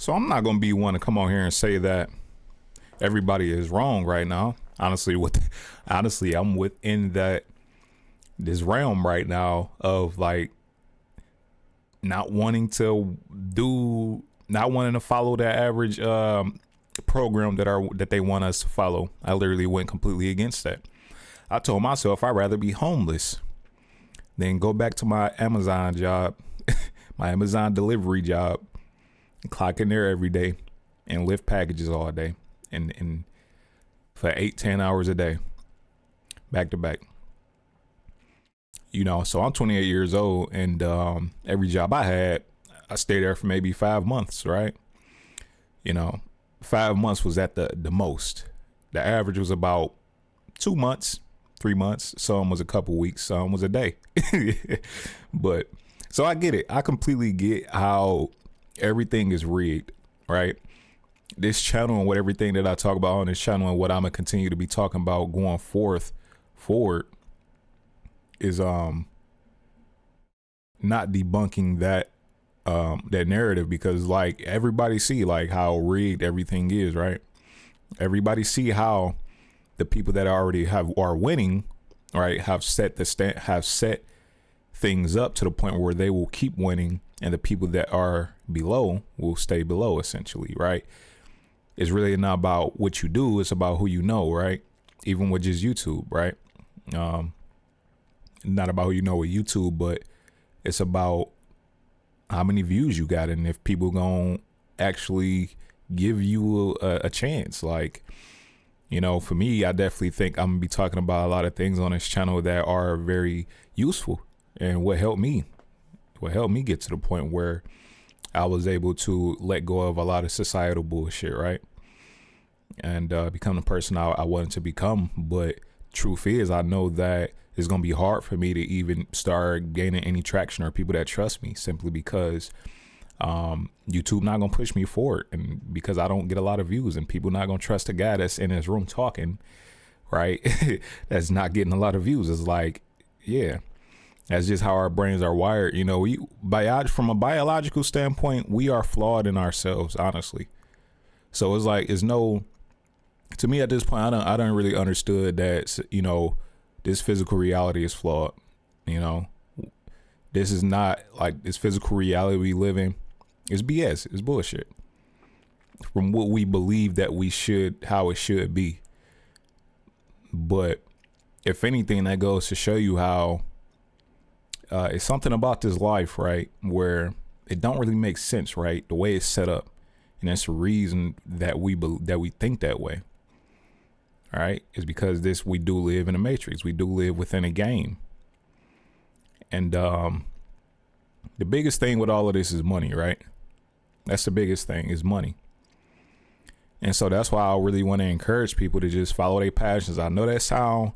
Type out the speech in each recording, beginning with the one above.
So I'm not gonna be one to come on here and say that everybody is wrong right now. Honestly, I'm within this realm right now of like not wanting to not wanting to follow the average program that they want us to follow. I literally went completely against that. I told myself I'd rather be homeless than go back to my Amazon job, my Amazon delivery job, and clock in there every day and lift packages all day and for 8-10 hours a day, back to back. So I'm 28 years old, and every job I had, I stayed there for maybe 5 months, right? 5 months was at the most. The average was about 2 months, 3 months. Some was a couple weeks, some was a day. But so I get it. I completely get how everything is rigged, right? This channel and everything that I talk about on this channel and what I'm gonna continue to be talking about going forward is not debunking that narrative, because like everybody see like how rigged everything is, right? Everybody see how the people that are winning, right, have set things up to the point where they will keep winning, and the people that are below will stay below, essentially, right? It's really not about what you do, it's about who you know, right? Even with just YouTube, right? Not about who you know with YouTube, but it's about how many views you got and if people gonna actually give you a chance. Like, for me, I definitely think I'm gonna be talking about a lot of things on this channel that are very useful and what helped me get to the point where I was able to let go of a lot of societal bullshit, right? And become the person I wanted to become. But truth is, I know that it's going to be hard for me to even start gaining any traction or people that trust me, simply because YouTube not going to push me forward, and because I don't get a lot of views, and people not going to trust a guy that's in his room talking, right? That's not getting a lot of views. It's like, yeah, that's just how our brains are wired. From a biological standpoint, we are flawed in ourselves, honestly. So it's like, to me at this point, I don't really understood that, this physical reality is flawed. This is not like this physical reality we live in. It's BS. It's bullshit. From what we believe that how it should be. But if anything, that goes to show you how it's something about this life, right, where it don't really make sense, right, the way it's set up, and that's the reason that we think that way. All right, is because we do live in a matrix. We do live within a game. And the biggest thing with all of this is money, right? That's the biggest thing, is money. And so that's why I really want to encourage people to just follow their passions. I know that sound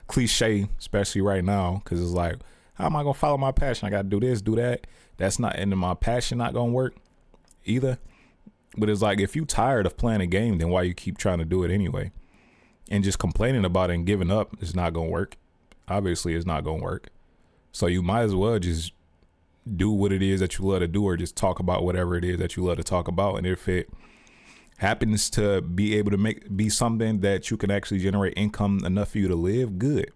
cliche, especially right now, because it's like, how am I gonna follow my passion? I gotta do this, do that. That's not into my passion, not gonna work either. But it's like, if you tired of playing a game, then why you keep trying to do it anyway? And just complaining about it and giving up is not going to work. Obviously, it's not going to work. So you might as well just do what it is that you love to do, or just talk about whatever it is that you love to talk about. And if it happens to be able to be something that you can actually generate income enough for you to live, good.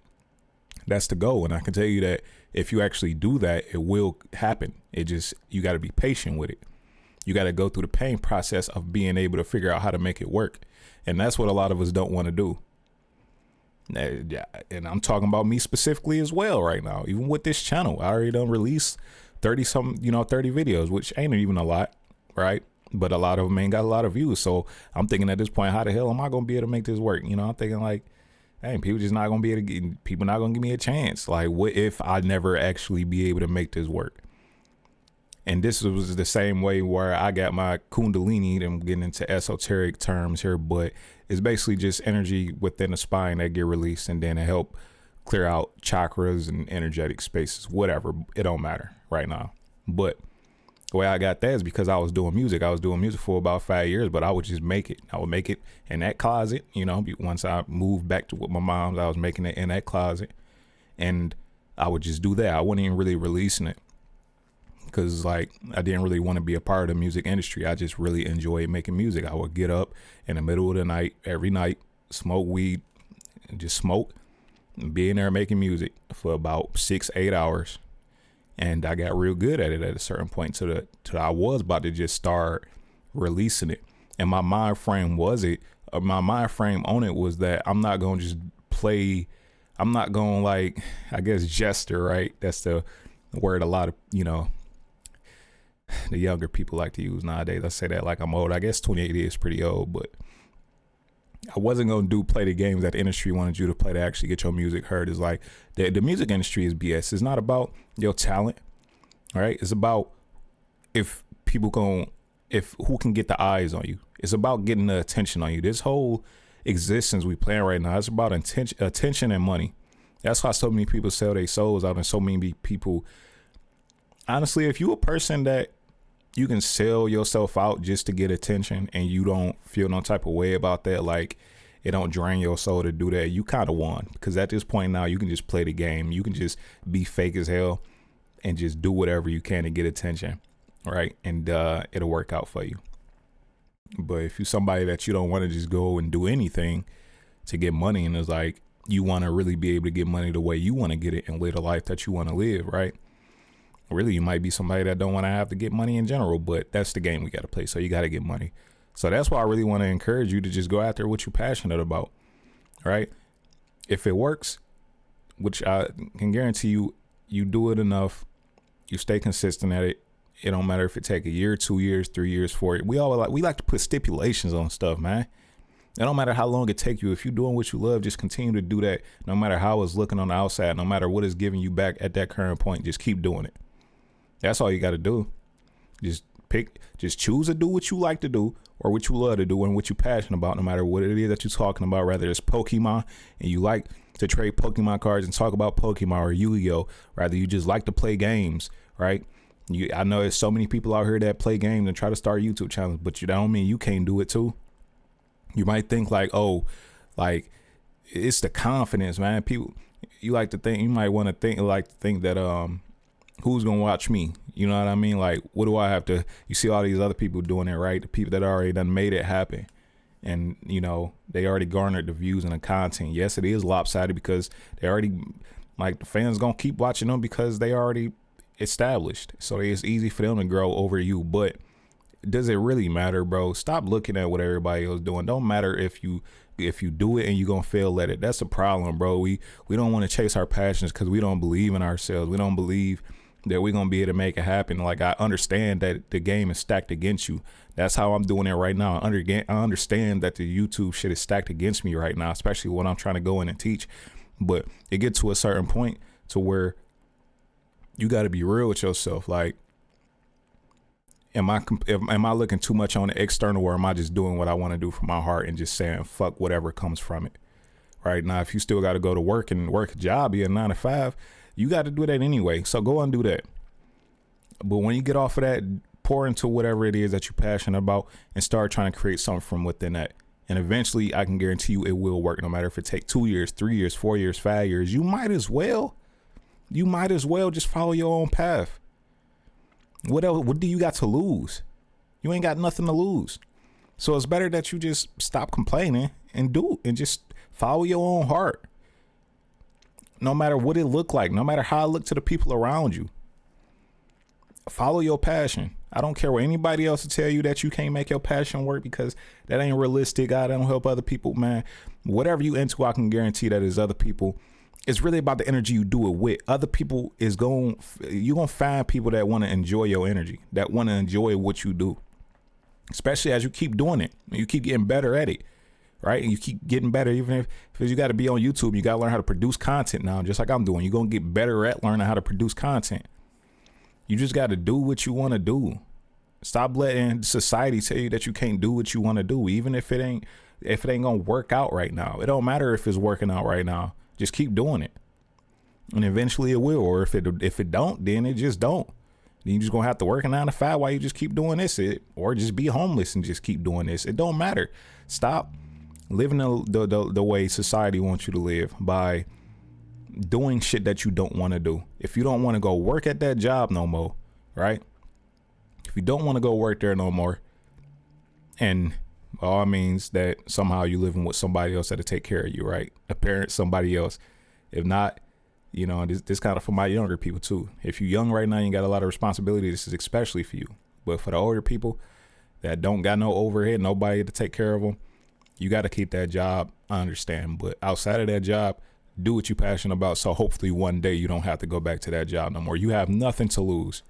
That's the goal. And I can tell you that if you actually do that, it will happen. You got to be patient with it. You got to go through the pain process of being able to figure out how to make it work. And that's what a lot of us don't want to do. And I'm talking about me specifically as well right now. Even with this channel, I already done released 30 videos, which ain't even a lot, right? But a lot of them ain't got a lot of views. So I'm thinking at this point, how the hell am I going to be able to make this work? I'm thinking like, hey, people just not going to be able to people not going to give me a chance. Like, what if I never actually be able to make this work? And this was the same way where I got my Kundalini. I'm getting into esoteric terms here, but it's basically just energy within the spine that get released, and then it help clear out chakras and energetic spaces, whatever. It don't matter right now. But the way I got that is because I was doing music. I was doing music for about 5 years, but I would just make it. I would make it in that closet. Once I moved back to with my mom's, I was making it in that closet, and I would just do that. I wasn't even really releasing it, because like I didn't really want to be a part of the music industry. I just really enjoyed making music. I would get up in the middle of the night every night, smoke weed, and just smoke, and be in there making music for about 6-8 hours. And I got real good at it at a certain point to I was about to just start releasing it. And my mind frame on it was that I'm not going to just play. I'm not going like, I guess, jester, right? That's the word a lot of, the younger people like to use nowadays. I say that like I'm old. I guess 28 is pretty old, but I wasn't going to play the games that the industry wanted you to play to actually get your music heard. It's like the music industry is BS. It's not about your talent, right? It's about who can get the eyes on you. It's about getting the attention on you. This whole existence we playing right now, it's about attention and money. That's why so many people sell their souls out, and so many people, honestly, if you a person that you can sell yourself out just to get attention and you don't feel no type of way about that, like it don't drain your soul to do that, you kind of won. Because at this point now, you can just play the game. You can just be fake as hell and just do whatever you can to get attention, right? And it'll work out for you. But if you're somebody that you don't want to just go and do anything to get money, and it's like you want to really be able to get money the way you want to get it and live the life that you want to live, right? Really, you might be somebody that don't want to have to get money in general, but that's the game we got to play. So you got to get money. So that's why I really want to encourage you to just go after what you're passionate about, right? If it works, which I can guarantee you, you do it enough, you stay consistent at it. It don't matter if it take a year, 2 years, 3 years, 4 years. We like to put stipulations on stuff, man. It don't matter how long it take you. If you're doing what you love, just continue to do that. No matter how it's looking on the outside, no matter what it's giving you back at that current point, just keep doing it. That's all you got to do. Just choose to do what you like to do or what you love to do and what you're passionate about, no matter what it is that you're talking about, whether it's Pokemon and you like to trade Pokemon cards and talk about Pokemon, or Yu-Gi-Oh, rather you just like to play games, right? I know there's so many people out here that play games and try to start YouTube channels, but you don't mean you can't do it too. You might think like, oh, like it's the confidence, man. People, you like to think, you might want to think that, who's going to watch me? You know what I mean? Like, what do I have to, you see all these other people doing it, right? The people that already done made it happen. And, they already garnered the views and the content. Yes, it is lopsided because they already, like, the fans going to keep watching them because they already established. So it's easy for them to grow over you. But does it really matter, bro? Stop looking at what everybody else doing. Don't matter if you do it and you're gonna fail at it. That's a problem, bro. We don't want to chase our passions because we don't believe in ourselves. We don't believe that we're gonna be able to make it happen. Like, I understand that the game is stacked against you. That's how I'm doing it right now. I understand that the YouTube shit is stacked against me right now, especially when I'm trying to go in and teach. But it gets to a certain point to where you got to be real with yourself. Like, am I looking too much on the external, or am I just doing what I want to do from my heart and just saying fuck whatever comes from it? Right now, if you still got to go to work and work a job, be a 9 to 5, you got to do that anyway. So go and do that. But when you get off of that, pour into whatever it is that you're passionate about and start trying to create something from within that. And eventually, I can guarantee you it will work, no matter if it takes 2 years, 3 years, 4 years, 5 years. You might as well just follow your own path. What else? What do you got to lose? You ain't got nothing to lose. So it's better that you just stop complaining and just follow your own heart. No matter what it look like, no matter how it look to the people around you. Follow your passion. I don't care what anybody else will tell you that you can't make your passion work because that ain't realistic. God, I don't help other people, man. Whatever you into, I can guarantee that is other people. It's really about the energy you do it with. Other people you're going to find people that want to enjoy your energy, that want to enjoy what you do, especially as you keep doing it. You keep getting better at it, right? And you keep getting better, even if you got to be on YouTube, you got to learn how to produce content now, just like I'm doing. You're going to get better at learning how to produce content. You just got to do what you want to do. Stop letting society tell you that you can't do what you want to do, even if it ain't going to work out right now. It don't matter if it's working out right now. Just keep doing it, and eventually it will. Or if it don't, then it just don't. Then you just gonna have to work a 9 to 5 while you just keep doing this. Or just be homeless and just keep doing this. It don't matter. Stop living the way society wants you to live by doing shit that you don't want to do. If you don't want to go work at that job no more, right? If you don't want to go work there no more, and all means that somehow you living with somebody else that'll take care of you, right? A parent, somebody else. If not, you know, this kind of for my younger people too. If you're young right now, you got a lot of responsibility. This is especially for you. But for the older people that don't got no overhead, nobody to take care of them, you got to keep that job. I understand. But outside of that job, do what you're passionate about. So hopefully one day you don't have to go back to that job no more. You have nothing to lose.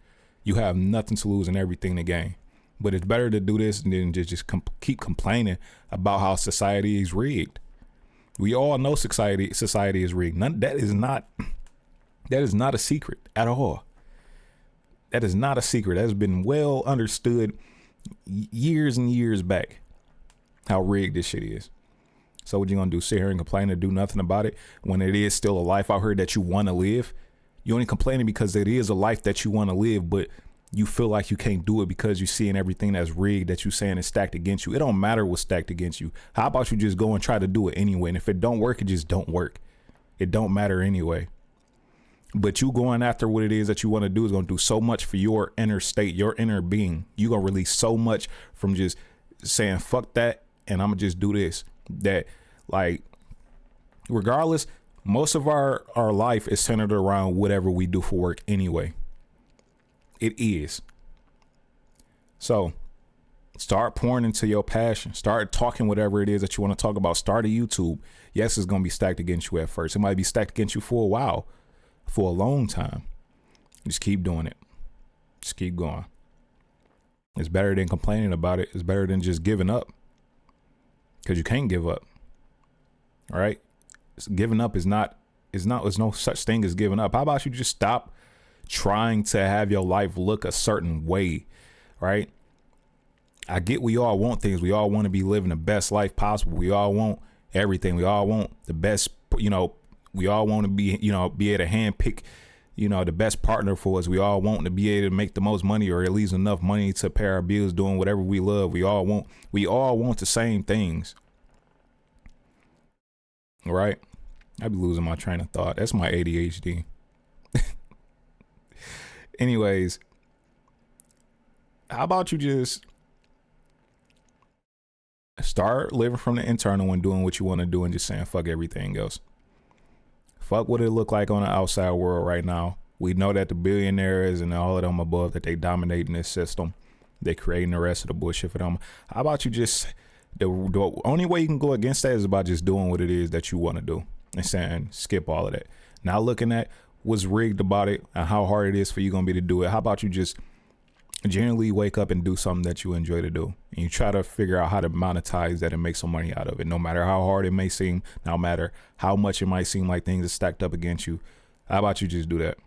You have nothing to lose and everything to gain. But it's better to do this than just keep complaining about how society is rigged. We all know society is rigged. That is not a secret at all. That is not a secret. That has been well understood years and years back how rigged this shit is. So what you gonna do? Sit here and complain and do nothing about it when it is still a life out here that you want to live? You only complaining because it is a life that you want to live, but you feel like you can't do it because you're seeing everything that's rigged that you saying is stacked against you. It don't matter what's stacked against you. How about you just go and try to do it anyway? And if it don't work, it just don't work. It don't matter anyway. But you going after what it is that you want to do is going to do so much for your inner state, your inner being. You're going to release so much from just saying, fuck that, and I'm going to just do this. That, like, regardless, most of our life is centered around whatever we do for work anyway. It is. So start pouring into your passion. Start talking whatever it is that you want to talk about. Start a YouTube. Yes, it's going to be stacked against you at first. It might be stacked against you for a while, for a long time. Just keep doing it. Just keep going. It's better than complaining about it. It's better than just giving up, because you can't give up. All right. Giving up there's no such thing as giving up. How about you just stop trying to have your life look a certain way, right? I get we all want things. We all want to be living the best life possible. We all want everything. We all want the best, we all want to be able to handpick, the best partner for us. We all want to be able to make the most money, or at least enough money to pay our bills doing whatever we love. We all want the same things. All right. I be losing my train of thought. That's my ADHD. Anyways, how about you just start living from the internal and doing what you want to do and just saying fuck everything else. Fuck what it look like on the outside world right now. We know that the billionaires and all of them above, that they dominating this system. They creating the rest of the bullshit for them. How about you just, the only way you can go against that is about just doing what it is that you want to do and saying skip all of that. Not looking at what's rigged about it and how hard it is for you gonna be to do it. How about you just generally wake up and do something that you enjoy to do, and you try to figure out how to monetize that and make some money out of it, no matter how hard it may seem, no matter how much it might seem like things are stacked up against you. How about you just do that?